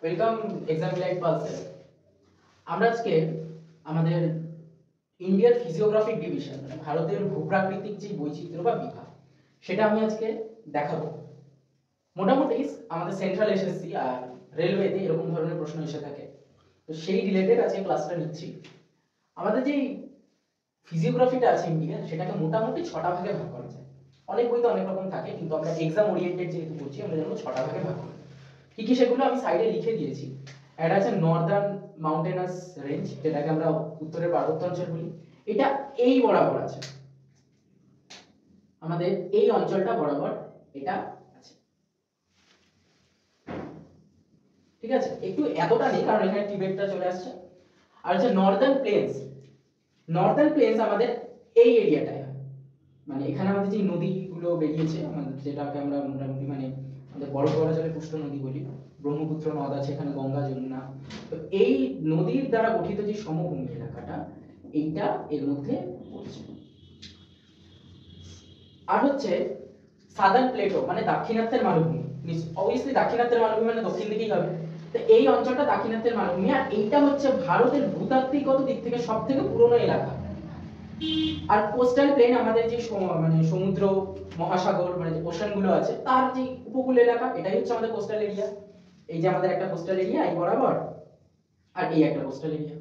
Welcome exam light পালসে। আমরা আজকে আমাদের ইন্ডিয়ার ফিজিওগ্রাফিক ডিভিশন মানে ভারতের ভূপ্রাকৃতিক যে বৈচিত্র্য বা বিভাগ সেটা আমি আজকে দেখাবো। মোটামুটি আমাদের সেন্ট্রাল এসএসসি আর রেলওয়েতে এরকম ধরনের প্রশ্ন এসে থাকে, তো সেই রিলেটেড আজকে ক্লাসটা নিচ্ছি। আমাদের যে ফিজিওগ্রাফিটা আছে ইন্ডিয়ার, সেটাকে মোটামুটি 6টা ভাগে ভাগ করা যায়। অনেক বইতে অনেক রকম থাকে, কিন্তু আমরা এক্সাম ওরিয়েন্টেড যেহেতু করছি আমরা জানবো 6টা ভাগে ভাগ করা। কি কি সেগুলো আমি সাইডে লিখে দিয়েছি। এটা আছে নর্দার্ন মাউন্টেনাস রেঞ্জ, যেটাকে আমরা উত্তরের পার্বত্য অঞ্চল বলি। এটা এই বরাবর আছে, আমাদের এই অঞ্চলটা বরাবর এটা আছে, ঠিক আছে। একটু এতটা নেই কারণ এখানে টিবেটটা চলে আসছে। আর হচ্ছে নর্দার্ন প্লেনস। নর্দার্ন প্লেনস আমাদের এই এরিয়াটায় হয়, মানে এখানে আমাদের যে নদীগুলো বেরিয়েছে আমাদের, যেটাকে আমরা মোটামুটি মানে আমাদের বড় বড় জলে পুষ্ট নদী বলি, ব্রহ্মপুত্র নদ আছে এখানে, গঙ্গা যমুনা, তো এই নদীর দ্বারা গঠিত যে সমভূমি এলাকাটা এইটা এর মধ্যে পড়ছে। আর হচ্ছে সাদার্ন প্লেটো মানে দাক্ষিণাত্যের মালভূমি। অবভিয়াসলি দাক্ষিণাত্যের মালভূমি মানে দক্ষিণ দিকেই হবে, তো এই অঞ্চলটা দাক্ষিণাত্যের মালভূমি। আর এইটা হচ্ছে ভারতের ভূতাত্ত্বিকগত দিক থেকে সবথেকে পুরনো এলাকা। আর কোস্টাল প্লেন আমাদের যে মানে সমুদ্র মহাসাগর মানে যে ওশান গুলো আছে তার যে উপকূল এলাকা, এটাই হচ্ছে আমাদের কোস্টাল এরিয়া। এই যে আমাদের একটা কোস্টাল এরিয়া এই বরাবর, আর এই একটা কোস্টাল এরিয়া।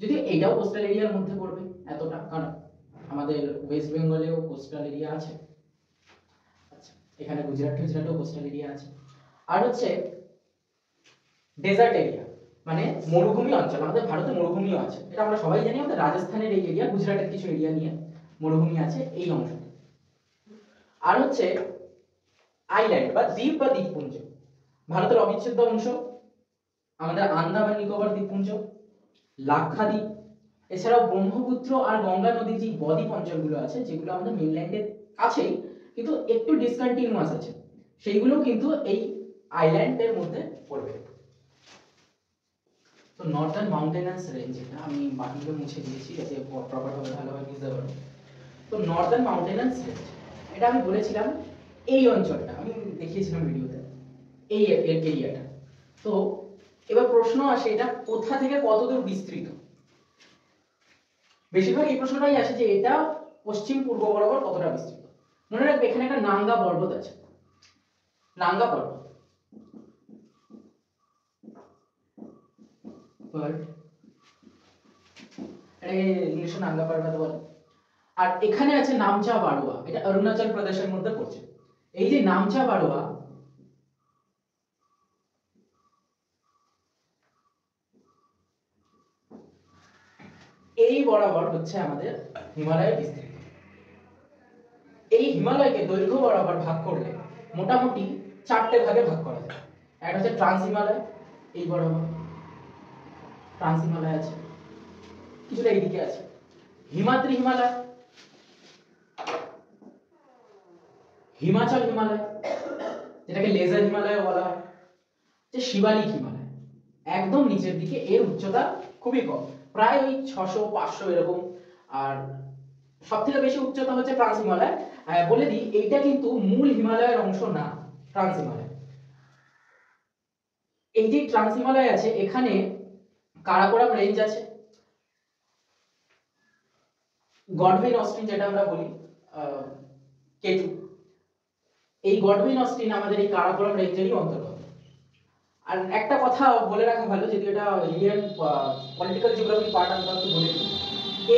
যদি এইটাও কোস্টাল এরিয়ার মধ্যে পড়বে এতটা, কারণ আমাদের ওয়েস্ট বেঙ্গলেও কোস্টাল এরিয়া আছে। আচ্ছা, এখানে গুজরাটেও কোস্টাল এরিয়া আছে। আর হচ্ছে ডেজার্ট এরিয়া মানে মরুভূমি অঞ্চল। আমাদের ভারতে মরুভূমিও আছে, এটা আমরা সবাই জানি। আমাদের রাজস্থানের এই এরিয়া, গুজরাটের কিছু এরিয়া নিয়ে মরুভূমি আছে এই অংশে। আর হচ্ছে আইল্যান্ড বা দ্বীপ বা দ্বীপপুঞ্জ, ভারতের অবিচ্ছেদ্য অংশ। আমাদের আন্দামান নিকোবর দ্বীপপুঞ্জ, লাক্ষাদ্বীপ, এছাড়াও ব্রহ্মপুত্র আর গঙ্গা নদীর যে বদ্বীপ অঞ্চলগুলো আছে, যেগুলো আমাদের মেইনল্যান্ডের আছেই কিন্তু একটু ডিসকন্টিনিউয়াস আছে, সেইগুলো কিন্তু এই আইল্যান্ডের মধ্যে পড়বে। তো নর্দার্ন মাউন্টেনাস রেঞ্জ, এটা আমি বাকিগুলো মুছে দিয়েছি যাতে প্রপার ভাবে ভালোভাবে বুঝতে পারো। তো নর্দার্ন মাউন্টেনাস রেঞ্জ, এটা আমি বলেছিলাম এই অঞ্চলটা আমি দেখিয়েছিলাম ভিডিওতে, এই এরিয়াটা। তো এবার প্রশ্ন আসে এটা কোথা থেকে কতদূর বিস্তৃত। বেশিরভাগ এই প্রশ্নটাই আসে যে এটা পশ্চিম পূর্ব বরাবর কতটা বিস্তৃত। মনে রাখবে এখানে একটা নাঙ্গা পর্বত আছে, নাঙ্গা পর্বত, এটাকে ইংলিশে নাঙ্গা পর্বত বলে। আর এখানে আছে নামচা বারোয়া, এটা অরুণাচল প্রদেশের মধ্যে পড়ছে। এই যে নামচা বারোয়া, এই বরাবর হচ্ছে আমাদের হিমালয়ের বিস্তৃতি। এই হিমালয়কে দৈর্ঘ্য বরাবর ভাগ করলে মোটামুটি 4টে ভাগে ভাগ করা যায়। একটা হচ্ছে ট্রান্স হিমালয়, এই বরাবর ট্রান্স হিমালয় আছে, কিছুটা এইদিকে আছে। হিমাদ্রি হিমালয়, হিমাচল হিমালয় যেটাকে লেজার হিমালয় বলা হয়, যে শিবালিক হিমালয় একদম নিচের দিকে, এর উচ্চতা খুবই কম, প্রায় ওই 600-500 এরকম। আর সবথেকে বেশি উচ্চতা হচ্ছে ট্রান্স হিমালয়। বলে দিই এইটা কিন্তু মূল হিমালয়ের অংশ না, ট্রান্স হিমালয়। এই যে ট্রান্স হিমালয় আছে এখানে কারাকোরাম রেঞ্জ আছে, গডউইন অস্টিন যেটা আমরা বলি কেটু, এই গডউইন অস্টিন আমাদের এই কারাকোরাম রেঞ্জেরই অন্তর্গত। আর একটা কথা বলে রাখা ভালো, যদি এটা ইন্ডিয়ান পলিটিক্যাল জিওগ্রাফি পার্ট আমরা একটু বলে দিই,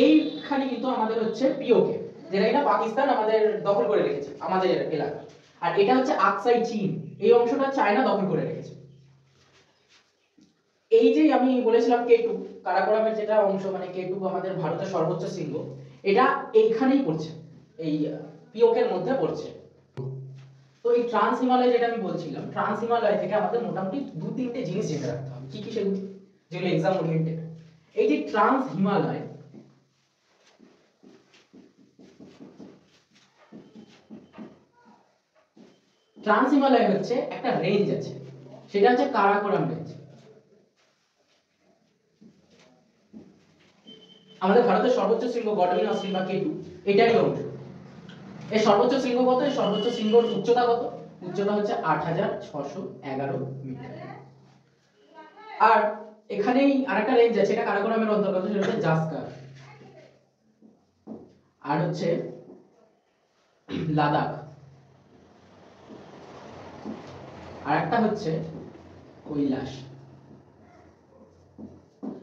এইখানে কিন্তু আমাদের হচ্ছে পিওকে, যেটা এটা পাকিস্তান আমাদের দখল করে রেখেছে আমাদের এলাকা। আর এটা হচ্ছে আকসাই চীন, এই অংশটা চায়না দখল করে রেখেছে। এই যে আমি বলেছিলাম কেটু, কারাকোরামের যেটা অংশ মানে কেটু আমাদের ভারতের সর্বোচ্চ শৃঙ্গ, এটা এইখানেই পড়ছে, এই পিওকের মধ্যে পড়ছে। তো এই ট্রান্স হিমালয় যেটা আমি বলছিলাম, ট্রান্স হিমালয় থেকে আমাদের মোটামুটি 2-3টে জিনিস জেনে রাখতে হবে। কি কি সেগুলো, যেগুলো এক্সাম ওরিয়েন্টেড। এই যে ট্রান্স হিমালয়, ট্রান্স হিমালয় হচ্ছে একটা রেঞ্জ আছে, সেটা হচ্ছে কারাকোরাম রেঞ্জ। আমাদের ভারতের সর্বোচ্চ শৃঙ্গ গডউইন অস্টিন বা কেটু এটারই অংশ। এর সর্বোচ্চ শৃঙ্গ কত? এই সর্বোচ্চ শৃঙ্গর উচ্চতা কত? উচ্চতা হচ্ছে 8611 মিটার। আর এখানেই আরেকটা রেঞ্জ আছে, এটা কারাকোরামের অন্তর্গত, সেটা হচ্ছে জাসকার। আর হচ্ছে লাদাখ। আর একটা হচ্ছে কৈলাস।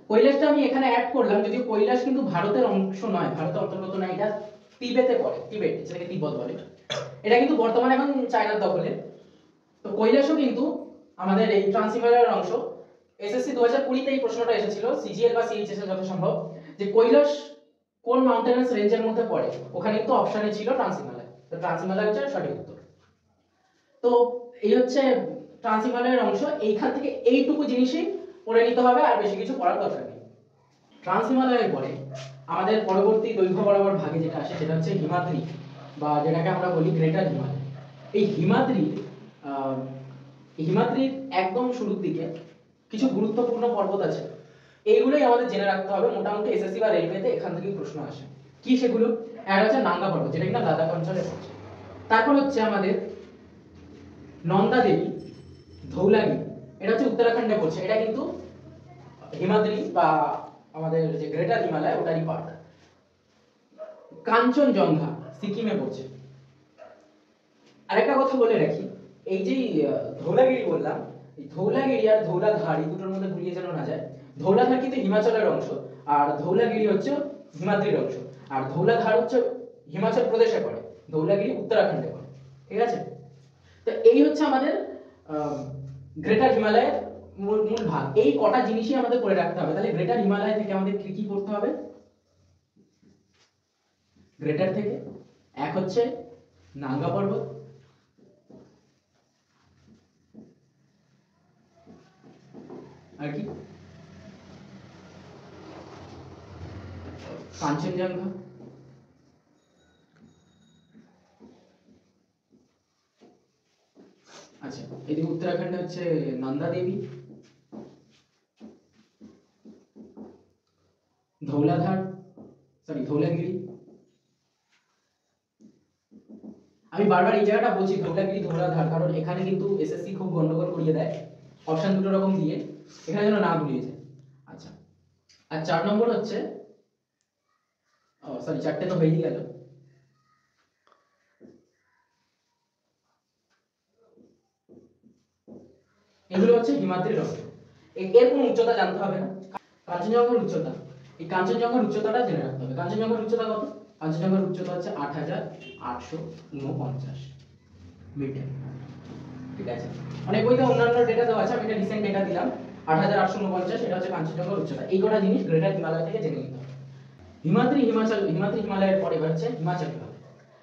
কৈলাসটা আমি এখানে অ্যাড করলাম, যদিও কৈলাস কিন্তু ভারতের অংশ নয়, ভারতের অন্তর্গত নয়, এটা তিবেতে পড়ে, তিবেত, যেটাকে তিব্বত বলে। এটা কিন্তু বর্তমানে এখন চায়নার দখলে। তো কৈলাসও কিন্তু আমাদের এই ট্রান্স হিমালয়ের অংশ। এসএসসি 2020 তে এই প্রশ্নটা এসেছিল, সিজিএল বা সিএইচএস এর যত সম্ভব, যে কৈলাস কোন মাউন্টেনাস রেঞ্জের মধ্যে পড়ে। ওখানে কিন্তু অপশনে ছিল ট্রান্স হিমালয়, তো ট্রান্স হিমালয় হচ্ছে সঠিক উত্তর। তো এই হচ্ছে ট্রান্স হিমালয়ের অংশ। এইখান থেকে এইটুকু জিনিসই পড়ে নিতে হবে, আর বেশি কিছু পড়ার দরকার নেই। ট্রান্স হিমালয়ের পরে আমাদের পরবর্তী দৈর্ঘ্য বরাবর ভাগে যেটা আসে সেটা হচ্ছে হিমাদ্রি, বা যেটাকে আমরা বলি গ্রেটার হিমালয়। এই হিমাদ্রির একদম শুরুর দিকে কিছু গুরুত্বপূর্ণ পর্বত আছে, এইগুলোই আমাদের জেনে রাখতে হবে। মোটামুটি এসএসসি বা রেলওয়েতে এখান থেকেই প্রশ্ন আসে। কি সেগুলো? একটা হচ্ছে নাঙ্গা পর্বত, যেটা কিনা লাদাখ অঞ্চলে পড়ছে। তারপর হচ্ছে আমাদের নন্দা দেবী, ধৌলাগিরি, এটা হচ্ছে উত্তরাখণ্ডে পড়ছে, এটা কিন্তু হিমাদ্রি বা আমাদের যে গ্রেটার হিমালয় ওটারই পার্ট। কাঞ্চনজঙ্ঘা সিকিমে পড়ছে। আরেকটা কথা বলে রাখি, এই যে ধৌলাগিরি বললাম, এই ধৌলাগিরি আর ধৌলাধার এই দুটোর মধ্যে ভুলিয়ে যেন না যায়। ধৌলাধার কিন্তু হিমাচলের অংশ, আর ধৌলাগিরি হচ্ছে হিমাদ্রির অংশ। আর ধৌলাধার হচ্ছে হিমাচল প্রদেশে পড়ে, ধৌলাগিরি উত্তরাখণ্ডে পড়ে। ঠিক আছে? তো এই হচ্ছে আমাদের গ্রেটার হিমালয়ের মূল ভাগ। এই কটা জিনিসই আমাদের পড়ে রাখতে হবে। তাহলে গ্রেটার হিমালয় থেকে আমাদের কি কি পড়তে হবে? গ্রেটার থেকে এক হচ্ছে নাঙ্গা পর্বত, আর কি কাঞ্চনজঙ্ঘা, আচ্ছা এদিকে উত্তরাখণ্ডে হচ্ছে নন্দা দেবী, ধৌলাধার, সরি ধৌলাগিরি। আমি বারবার এই জায়গাটা বলছি ধৌলাগিরি ধৌলাধার, কারণ এখানে কিন্তু এসএসসি খুব গন্ডগোল করিয়ে দেয় অপশন দুটো রকম দিয়ে, এখানে যেন না ভুলিয়ে যায়। আচ্ছা, আর 4 নম্বর হচ্ছে, ও সরি 4টে তো হয়েই গেল। এগুলো হচ্ছে হিমাদ্রির অংশ। এর কোনো উচ্চতা জানতে হবে না। কাঞ্চনজঙ্ঘার উচ্চতা, এই কাঞ্চনজঙ্ঘার উচ্চতাটা জেনে রাখতে হবে। কাঞ্চনজঙ্ঘার উচ্চতা কত? কাঞ্চনজঙ্ঘার উচ্চতা হচ্ছে 8849 মিটার। ঠিক আছে? অনেক বইতে অন্যান্য ডেটা দেওয়া আছে, আমি এটা রিসেন্ট ডেটা দিলাম। 8849, এটা হচ্ছে কাঞ্চনজঙ্ঘার উচ্চতা। এই কটা জিনিস গ্রেটার হিমালয় থেকে জেনে নিতে হবে। হিমাদ্রি হিমালয়ের পরে এবার হচ্ছে হিমাচল হিমালয়।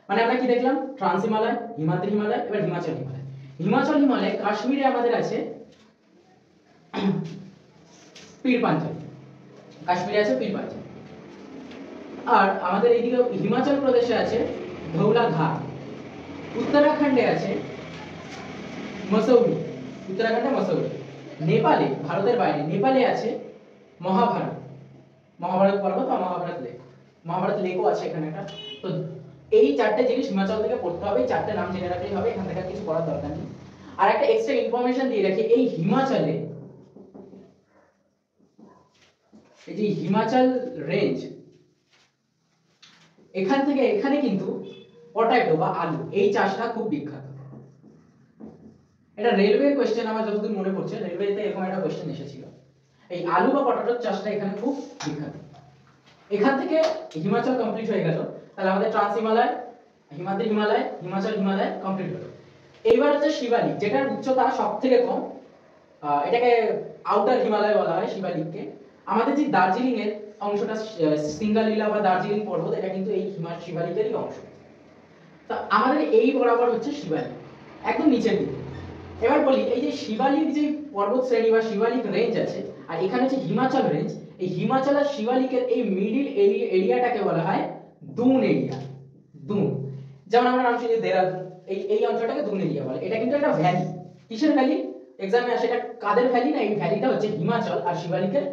মানে আমরা কি দেখলাম? ট্রান্স হিমালয়, হিমাদ্রি হিমালয়, এবার হিমাচল হিমালয়। হিমাচল হিমালয় কাশ্মীরে আমাদের আছে পীর পাঞ্চাল, কাশ্মীরে আছে পীর পাঞ্চাল। আর আমাদের এইদিকে হিমাচল প্রদেশে আছে ধৌলাধার, উত্তরাখণ্ডে আছে মসৌরি, উত্তরাখণ্ডে মসৌরি। নেপালে, ভারতের বাইরে নেপালে আছে মহাভারত, মহাভারত পর্বত বা মহাভারত লেক, মহাভারত লেকও আছে এখানে একটা। তো এই 4টে জিনিস হিমাচল থেকে পড়তে হবে, এই 4টে নাম জেনে রাখলেই হবে, এখান থেকে কিছু করার দরকার নেই। আর একটা এক্সট্রা ইনফরমেশন দিয়ে রাখি, এই হিমাচলে, এই যে হিমাচল রেঞ্জ, এখান থেকে এখানে কিন্তু পটাটো বা আলু এই চাষটা খুব বিখ্যাত। এটা রেলওয়ে কোশ্চেন, আমার যতদূর মনে পড়ছে রেলওয়েতে এরকম একটা কোশ্চেন এসেছিল। এই আলু বা পটাটোর চাষটা এখানে খুব বিখ্যাত। এখান থেকে হিমাচল কমপ্লিট হয়ে গেল। তাহলে আমাদের ট্রান্স হিমালয়, হিমাদ্রি হিমালয়, হিমাচল হিমালয় কমপ্লিট হলো। এইবার হচ্ছে শিবালিক, যেটার উচ্চতা সবথেকে কম। এটাকে আউটার হিমালয় বলা হয় শিবালিককে। আমাদের যে দার্জিলিং এর অংশটা, সিঙ্গালীলা বা দার্জিলিং পর্বত, এটা কিন্তু এই শিবালিকেরই অংশ। তো আমাদের এই বরাবর হচ্ছে শিবালিক, একদম নিচের দিকে। এবার বলি, এই যে শিবালিক যে পর্বত শ্রেণী বা শিবালিক রেঞ্জ আছে, আর এখানে হচ্ছে হিমাচল রেঞ্জ, এই হিমাচল আর শিবালিকের এই মিডিল এরিয়াটাকে বলা হয় দুন এরিয়া। দুন, যেমন আমরা নাম শুনি দেরাদুন, এই অঞ্চলটাকে দুন এরিয়া বলে। এটা কিন্তু একটা ভ্যালি। কিসের ভ্যালি? এক্সামে আসে, এটা কাদের ভ্যালি? না, এই ভ্যালিটা হচ্ছে হিমাচল আর শিবালিকের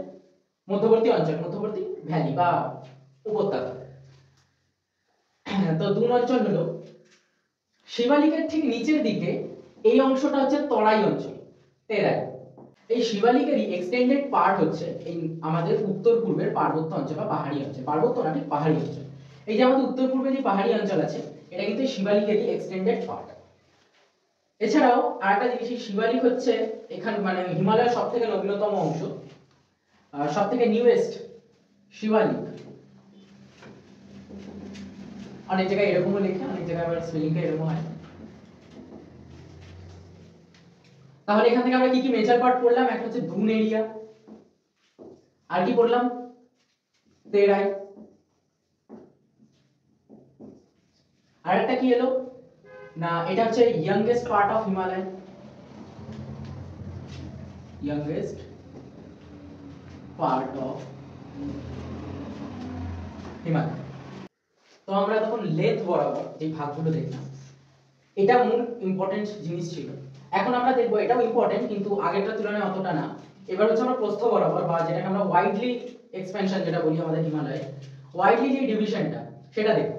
মধ্যবর্তী অঞ্চল, মধ্যবর্তী ভ্যালি বা উপত্যকা। তো দুন অঞ্চল হলো। শিবালিকের ঠিক নিচের দিকে এই অংশটা হচ্ছে তরাই অঞ্চল, টেরাই। এই শিবালিকেরই এক্সটেন্ডেড পার্ট হচ্ছে এই আমাদের উত্তর পূর্বের পার্বত্য অঞ্চল বা পাহাড়ি অঞ্চল, পার্বত্য না ঠিক পাহাড়ি অঞ্চল। এই যে আমাদের উত্তর পূর্বে যে পাহাড়ি অঞ্চল আছে এটা কিন্তু শিবালিকেরই এক্সটেন্ডেড পার্ট। এছাড়াও আরেকটা জিনিস, শিবালিক হচ্ছে এখানে মানে হিমালয়ের সবথেকে নবীনতম অংশ, সবথেকে নিউয়েস্ট শিবালিক। অনেক জায়গায় এরকমও লেখে, অনেক জায়গায় আবার স্পেলিংটা এরকম হয়। তাহলে এখান থেকে আমরা কি কি মেজর পার্ট পড়লাম? একটা হচ্ছে দুন এরিয়া, আর কি পড়লাম? তেরাই। আরেকটা কি এলো না, এটা হচ্ছে youngest part of Himalaya, youngest part of Himalaya. তো আমরা তখন লেন্থ বরাবর যে ভাগগুলো দেখলাম, এটা মূল ইম্পর্টেন্ট জিনিস ছিল। এখন আমরা দেখবো এটাও ইম্পর্টেন্ট কিন্তু আগেরটার তুলনায় অতটা না। এবার হচ্ছে আমরা প্রস্থ বরাবর বা যেটাকে আমরা ওয়াইডলি এক্সপেনশন যেটা বলি আমাদের হিমালয়ে, ওয়াইডলি যে ডিভিশনটা সেটা দেখব।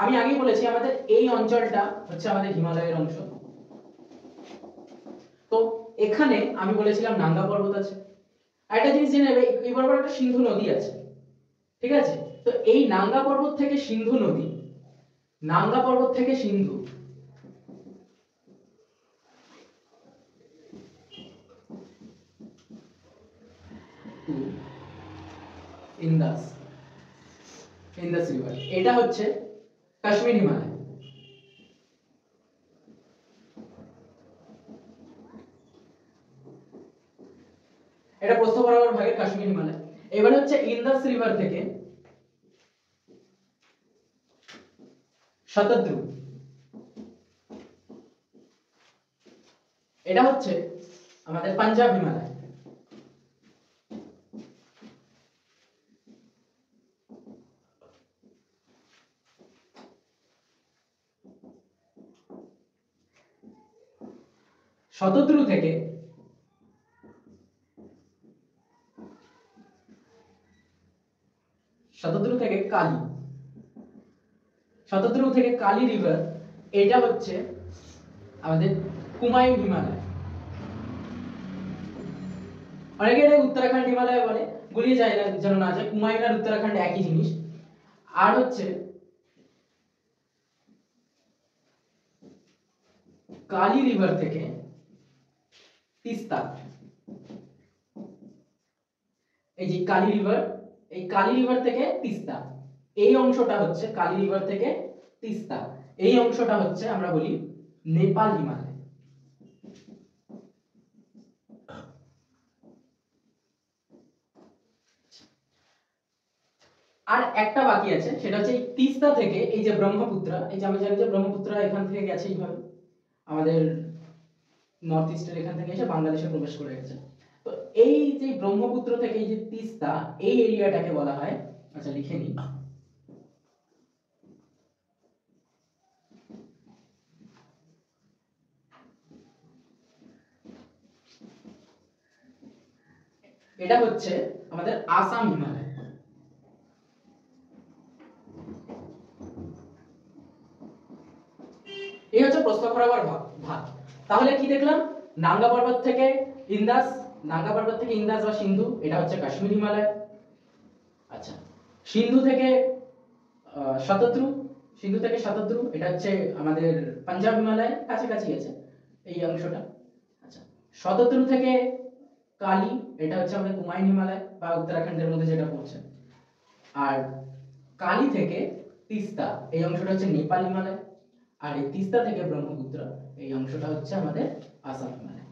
আমি আগেই বলেছি আমাদের এই অঞ্চলটা হচ্ছে আমাদের হিমালয়ের অংশ। তো এখানে আমি বলেছিলাম নাঙ্গা পর্বত আছে, আর একটা জিনিস জেনে নেবে এই বরাবর একটা সিন্ধু নদী আছে, ঠিক আছে? তো এই নাঙ্গা পর্বত থেকে সিন্ধু নদী, নাঙ্গা পর্বত থেকে সিন্ধু, ইন্দাস রিভার, এটা হচ্ছে কাশ্মীর হিমালয়। এটা প্রস্থ বরাবর ভাগের কাশ্মীর হিমালয়। এবার হচ্ছে ইন্দাস রিভার থেকে শতদ্রু, এটা হচ্ছে আমাদের পাঞ্জাব হিমালয়। শতদ্রু থেকে কালী, শতদ্রু থেকে কালী রিভার, এটা হচ্ছে আমাদের কুমায়ুন হিমালয়। অনেকে এটা উত্তরাখণ্ড হিমালয় বলে, গুলিয়ে যায় না যেন না যায়, কুমায়ুন আর উত্তরাখণ্ড একই জিনিস। আর হচ্ছে কালী রিভার থেকে তিস্তা, এই যে কালী রিভার, এই কালী রিভার থেকে তিস্তা, এই অংশটা হচ্ছে কালী রিভার থেকে তিস্তা, এই অংশটা হচ্ছে আমরা বলি নেপাল হিমালয়। আর একটা বাকি আছে, সেটা হচ্ছে এই তিস্তা থেকে এই যে ব্রহ্মপুত্র, এই যে আমি জানি যে ব্রহ্মপুত্র এখান থেকে গেছে এইভাবে আমাদের নর্থ ইস্টের এখান থেকে এসে বাংলাদেশে প্রবেশ করে গেছে। তো এই যে ব্রহ্মপুত্র থেকে এই যে তিস্তা, এই এরিয়াটাকে বলা হয়, আচ্ছা লিখে নিই, এটা হচ্ছে আমাদের আসাম হিমালয়। এই হচ্ছে প্রস্থ বরাবর ভাগ। তাহলে কি দেখলাম? নাঙ্গা পর্বত থেকে ইন্দাস, নাঙ্গা পর্বত থেকে ইন্দাস বা সিন্ধু, এটা হচ্ছে কাশ্মীর হিমালয়। আচ্ছা, সিন্ধু থেকে শতদ্রু, সিন্ধু থেকে শতদ্রু, এটা হচ্ছে আমাদের পাঞ্জাব হিমালয়, কাছাকাছি আছে এই অংশটা। আচ্ছা, শতদ্রু থেকে কালী, এটা হচ্ছে আমাদের কুমায়ুন হিমালয় বা উত্তরাখণ্ডের মধ্যে যেটা পড়ছে। আর কালী থেকে তিস্তা, এই অংশটা হচ্ছে নেপাল হিমালয়। আর এই তিস্তা থেকে ব্রহ্মপুত্র, এই অংশটা হচ্ছে আমাদের আসাম হিমালয়।